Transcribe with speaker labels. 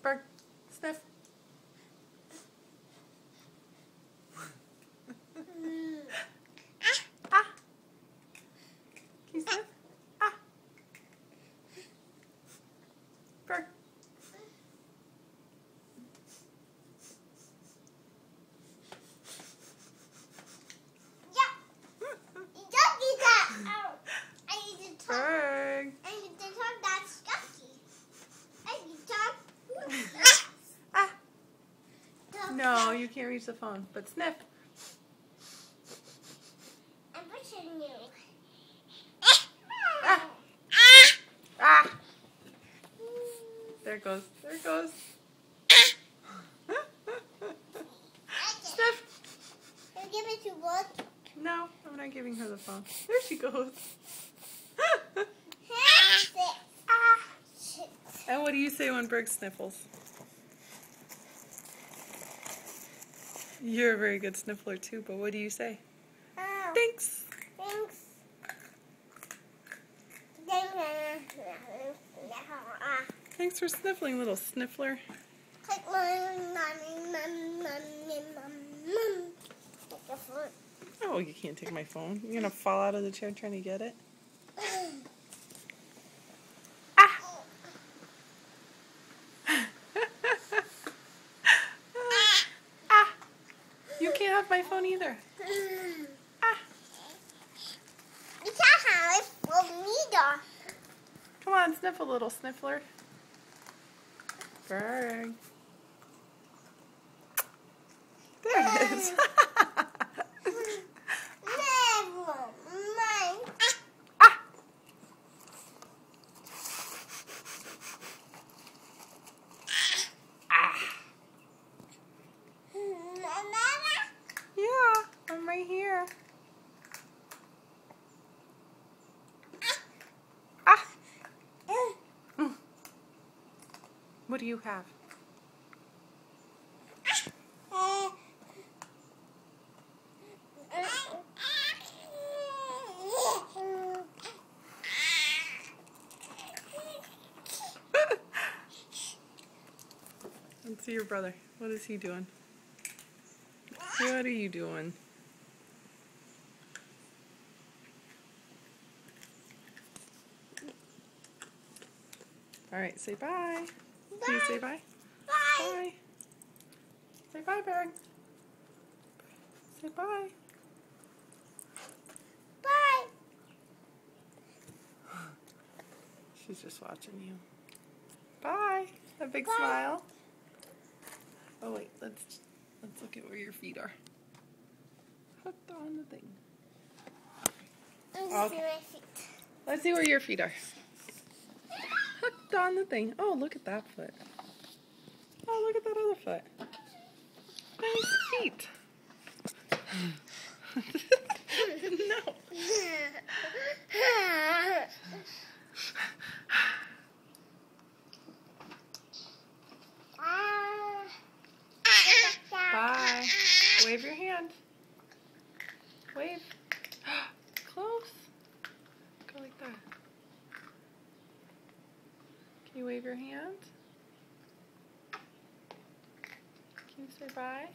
Speaker 1: Berg, sniff. Ah. Can you sniff? Ah. Berg. Berg. Ah. No, you can't reach the phone, but sniff.
Speaker 2: I'm pushing you.
Speaker 1: Ah. Ah. There it goes. There it goes. Sniff.
Speaker 2: You give it to what?
Speaker 1: No, I'm not giving her the phone. There she goes. Ah. And what do you say when Berg sniffles? You're a very good sniffler too, but what do you say? Thanks.
Speaker 2: Thanks.
Speaker 1: Thanks for sniffling, little sniffler. Oh, you can't take my phone. You're going to fall out of the chair trying to get it? Ah! Ah! You can't have my phone either. Ah!
Speaker 2: You can't have it for me, though.
Speaker 1: Come on, sniff a little sniffler. Berg. There it is. Ah! Ah! Yeah, I'm right here. Ah! What do you have? Let's see your brother. What is he doing? What are you doing? All right, say bye. Can you say bye?
Speaker 2: Bye.
Speaker 1: Bye. Say bye, Berg. Say bye.
Speaker 2: Bye.
Speaker 1: She's just watching you. Bye. A big
Speaker 2: Bye.
Speaker 1: smile. Oh wait, let's look at where your feet are. Hooked on the thing. Okay. Let's see where your feet are. Hooked on the thing. Oh, look at that foot. Oh, look at that other foot. Nice feet. No. Bye. Wave your hand. Wave. Close. Go like that. Can you wave your hand? Can you say bye?